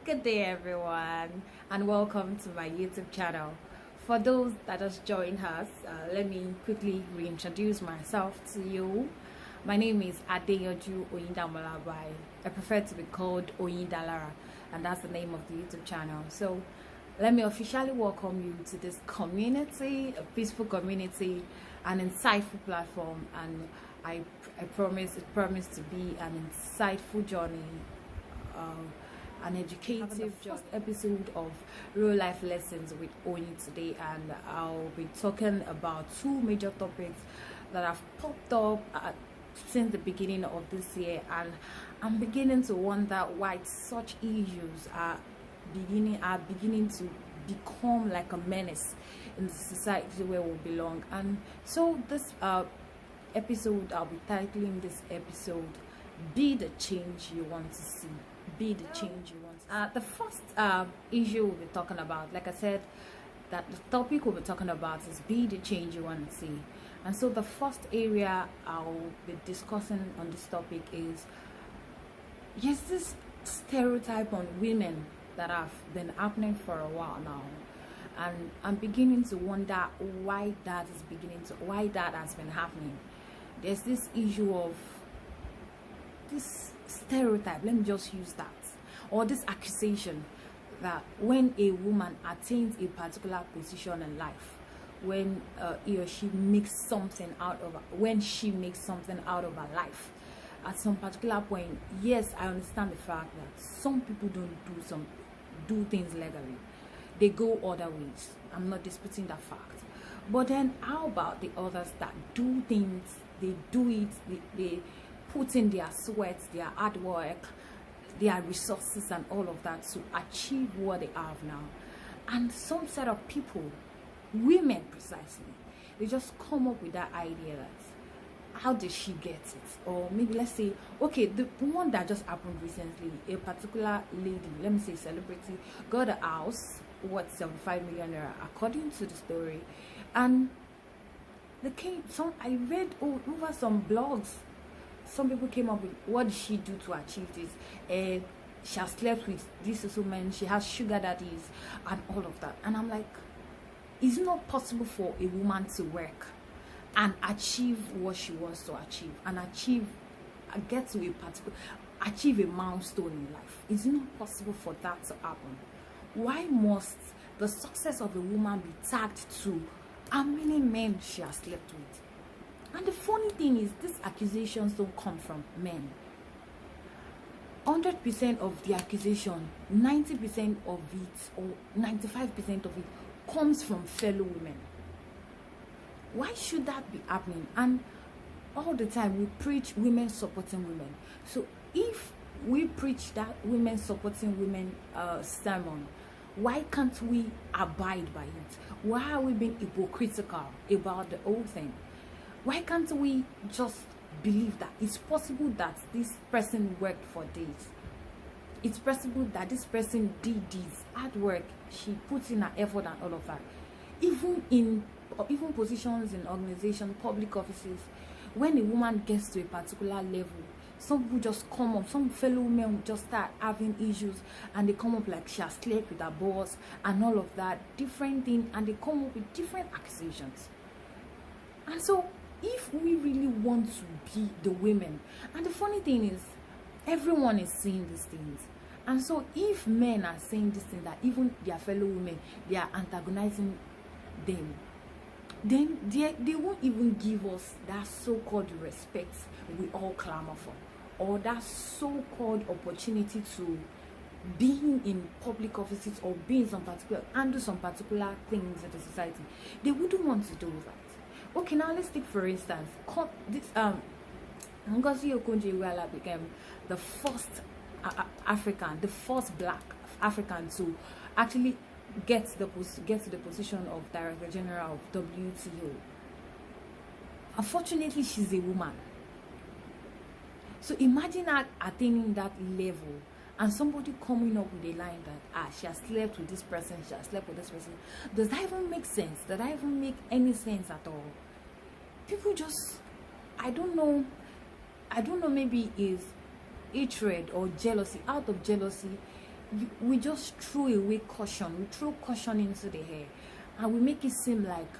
Good day, everyone, and welcome to my YouTube channel. For those that just joined us, let me quickly reintroduce myself to you. My name is Adeyoju Oyindamalabai. I prefer to be called Oyindalara, and that's the name of the YouTube channel. So, let me officially welcome you to this community, a peaceful community, an insightful platform, and I promise to be an insightful journey. An educative first episode of real life lessons with Oni today, and I'll be talking about two major topics that have popped up since the beginning of this year, and I'm beginning to wonder why such issues are beginning to become like a menace in the society where we belong. And so this episode, I'll be titling this episode "Be the Change You Want to See." Be the change you want. The first issue we'll be talking about, like I said, that the topic we'll be talking about is be the change you want to see. And so the first area I'll be discussing on this topic is this stereotype on women that have been happening for a while now, and I'm beginning to wonder why that has been happening. There's this issue of this stereotype, let me just use that, or this accusation that when a woman attains a particular position in life, when he or she makes something out of her life at some particular point, yes, I understand the fact that some people don't do things legally, they go other ways. I'm not disputing that fact, but then how about the others that do things, they do it, they put in their sweat, their hard work, their resources and all of that to achieve what they have now. And some set of people, women precisely, they just come up with that idea that how did she get it? Or maybe let's say, okay, the one that just happened recently, a particular lady, let me say celebrity, got a house worth 75 million naira according to the story. And I read over some blogs, some people came up with what did she do to achieve this. She has slept with this woman, she has sugar daddies and all of that. And I'm like, is it not possible for a woman to work and achieve what she wants to achieve, and achieve a milestone in life? Is it not possible for that to happen? Why must the success of a woman be tagged to how many men she has slept with? And the funny thing is, these accusations don't come from men. 100% of the accusation, 90% of it, or 95% of it comes from fellow women. Why should that be happening? And all the time we preach women supporting women. So if we preach that women supporting women sermon, why can't we abide by it? Why are we being hypocritical about the whole thing? Why can't we just believe that it's possible that this person worked for days? It's possible that this person did this hard work, she puts in her effort and all of that. Even positions in organization, public offices, when a woman gets to a particular level, some people just come up, some fellow women will just start having issues, and they come up like she has slept with her boss and all of that, different thing, and they come up with different accusations. And so if we really want to be the women, and the funny thing is, everyone is saying these things, and so if men are saying this thing, that even their fellow women, they are antagonizing them, then they won't even give us that so-called respect we all clamor for, or that so-called opportunity to being in public offices or being handle some particular things in the society. They wouldn't want to do that. Okay, now let's take for instance this Ngozi Okonjo-Iweala became the first African, the first black African to actually get to the position of Director General of WTO. Unfortunately, she's a woman. So imagine her attaining that level, and somebody coming up with a line that she has slept with this person, she has slept with this person. Does that even make sense? Does that even make any sense at all? People just, I don't know, maybe is hatred or jealousy. Out of jealousy, we just throw away caution. We throw caution into the air, and we make it seem like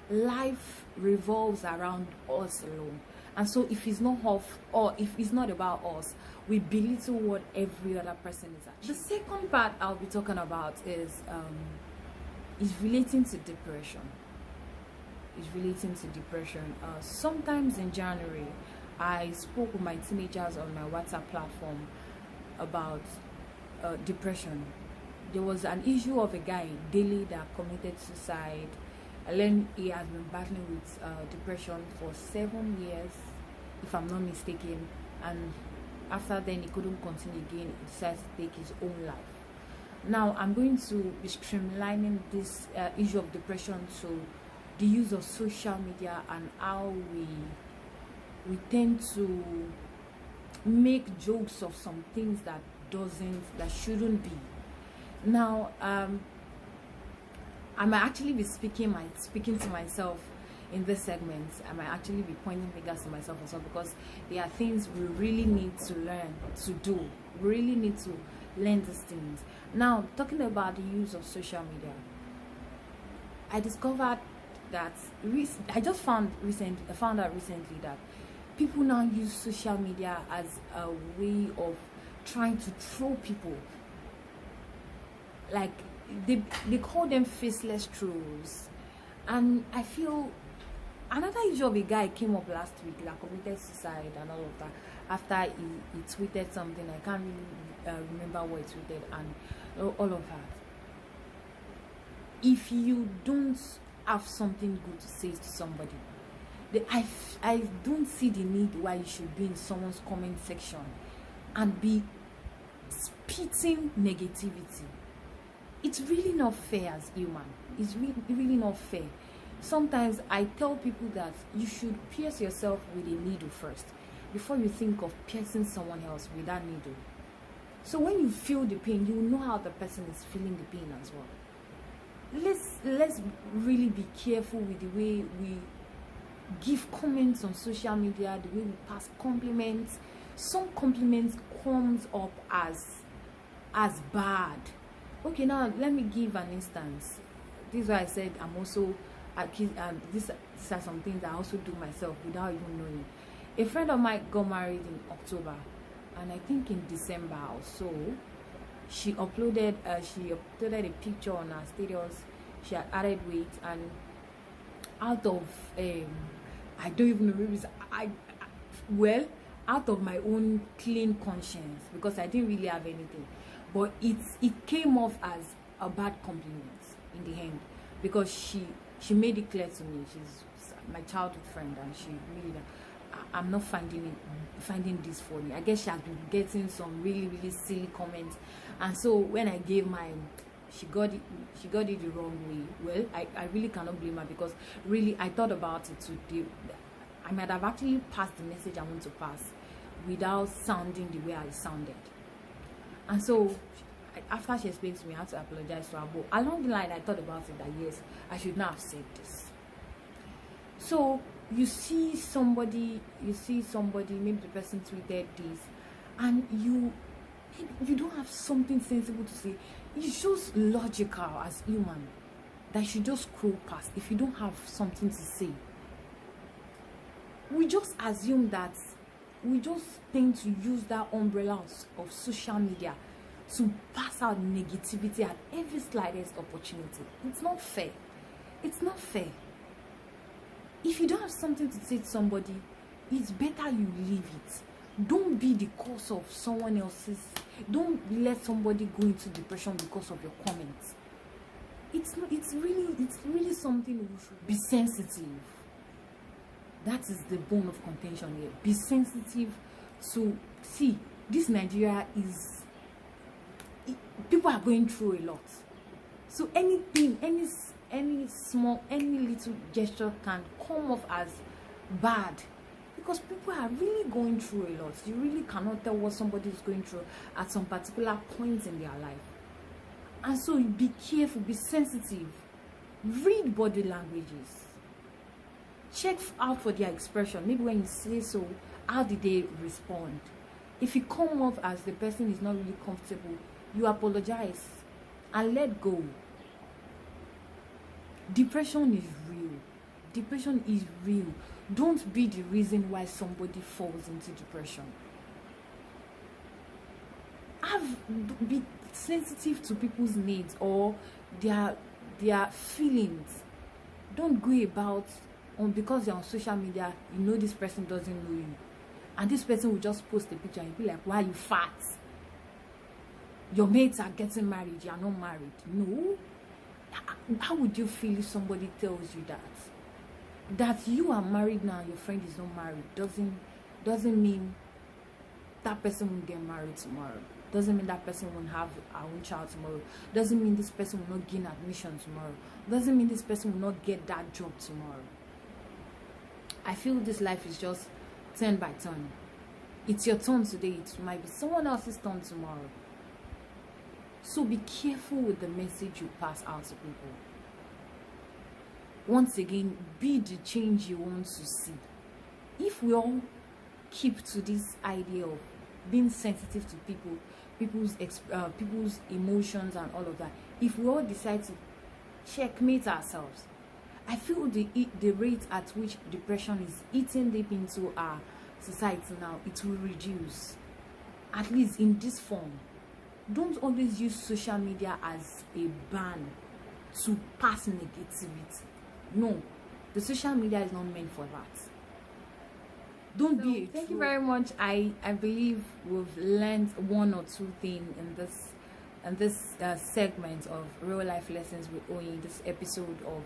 life revolves around us alone. And so if it's not off, or if it's not about us, we belittle what every other person is achieving. The second part I'll be talking about is relating to depression. Sometimes in January, I spoke with my teenagers on my WhatsApp platform about depression. There was an issue of a guy in Delhi that committed suicide, and then he has been battling with depression for 7 years, if I'm not mistaken, and after then he couldn't continue again. He decided to take his own life. Now I'm going to be streamlining this issue of depression to the use of social media and how we tend to make jokes of some things that shouldn't be. Now I might actually be speaking to myself in this segment. I might actually be pointing fingers to myself as well, because there are things we really need to learn to do. We really need to learn these things. Now, talking about the use of social media, I discovered that I found out recently that people now use social media as a way of trying to troll people. Like they call them faceless trolls. And I feel another issue of a guy came up last week that committed suicide and all of that after he tweeted something. I can't really remember what he tweeted and all of that. If you don't have something good to say to somebody, I don't see the need why you should be in someone's comment section and be spitting negativity. It's really not fair as human. It's really not fair. Sometimes I tell people that you should pierce yourself with a needle first before you think of piercing someone else with that needle. So when you feel the pain, you know how the person is feeling the pain as well. Let's really be careful with the way we give comments on social media, the way we pass compliments. Some compliments comes up as bad. Okay, now let me give an instance. This is why I said I'm also these are some things I also do myself without even knowing. A friend of mine got married in October, and I think in December or so, she uploaded a picture on her status. She had added weight, and out of I don't even know, maybe out of my own clean conscience, because I didn't really have anything, but it came off as a bad compliment in the end, because she made it clear to me she's my childhood friend, and she really, I'm not finding this funny. I guess she has been getting some really silly comments, and so when I gave mine, she got it the wrong way. Well, I really cannot blame her, because really I thought about it today. I might have actually passed the message I want to pass without sounding the way I sounded. And so after she explained to me, I had to apologize to her. But along the line, I thought about it that yes, I should not have said this. So you see somebody, maybe the person tweeted this, and you don't have something sensible to say. It's just logical as human that you should just scroll past if you don't have something to say. We just assume that we just tend to use that umbrella of social media to pass out negativity at every slightest opportunity. It's not fair. It's not fair. If you don't have something to say to somebody, it's better you leave it. Don't be the cause of someone else's. Don't let somebody go into depression because of your comments. It's really something we should be sensitive. That is the bone of contention here. Be sensitive to see this Nigeria is. People are going through a lot. So anything, any small, any little gesture can come off as bad, because people are really going through a lot. You really cannot tell what somebody is going through at some particular point in their life. And so be careful, be sensitive, read body languages, check out for their expression. Maybe when you say so, how did they respond? If you come off as the person is not really comfortable, you apologize and let go. Depression is real. Depression is real. Don't be the reason why somebody falls into depression. Be sensitive to people's needs or their feelings. Don't go about because you're on social media, you know this person doesn't know you, and this person will just post a picture and you'll be like, why are you fat? Your mates are getting married, you are not married. No. How would you feel if somebody tells you that you are married now and your friend is not married? Doesn't mean that person will get married tomorrow. Doesn't mean that person won't have our own child tomorrow. Doesn't mean this person will not gain admission tomorrow. Doesn't mean this person will not get that job tomorrow. I feel this life is just turn by turn. It's your turn today. It might be someone else's turn tomorrow. So be careful with the message you pass out to people. Once again, be the change you want to see. If we all keep to this idea of being sensitive to people's emotions and all of that, if we all decide to checkmate ourselves, I feel the rate at which depression is eating deep into our society now, it will reduce, at least in this form. Don't always use social media as a ban to pass negativity. No, the social media is not meant for that. Don't be. Thank you very much. I believe we've learned one or two things in this segment of Real Life Lessons with Oyin. This episode of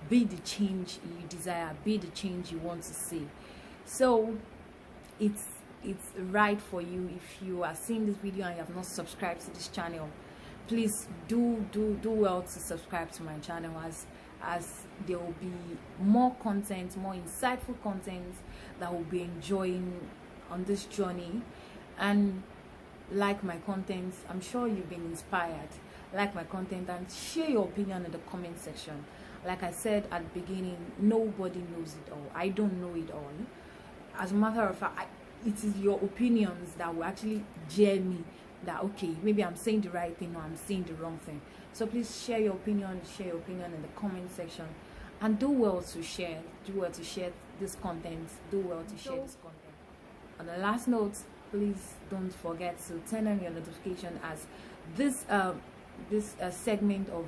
be the change you desire, be the change you want to see. So it's right for you. If you are seeing this video and you have not subscribed to this channel, please do well to subscribe to my channel, as there will be more content, more insightful content that will be enjoying on this journey. And like my content, I'm sure you've been inspired. Like my content and share your opinion in the comment section. Like I said at the beginning, nobody knows it all. I don't know it all. As a matter of fact, it is your opinions that will actually jeer me that, okay, maybe I'm saying the right thing or I'm saying the wrong thing. So please share your opinion in the comment section, and do well to share this content. Do well to share this content. On the last note, please don't forget to turn on your notification, as this segment of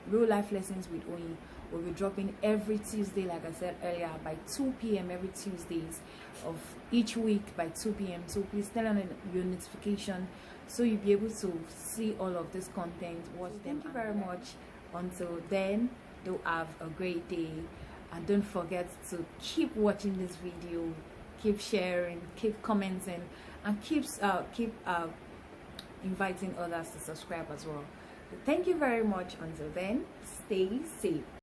Real Life Lessons with Oyin will be dropping every Tuesday, like I said earlier, by 2 p.m. every Tuesdays of each week by 2 p.m. So please turn on your notification so you'll be able to see all of this content, watch them. Thank you very much. Until then, do have a great day, and don't forget to keep watching this video, keep sharing, keep commenting, and keep inviting others to subscribe as well. So thank you very much. Until then, stay safe.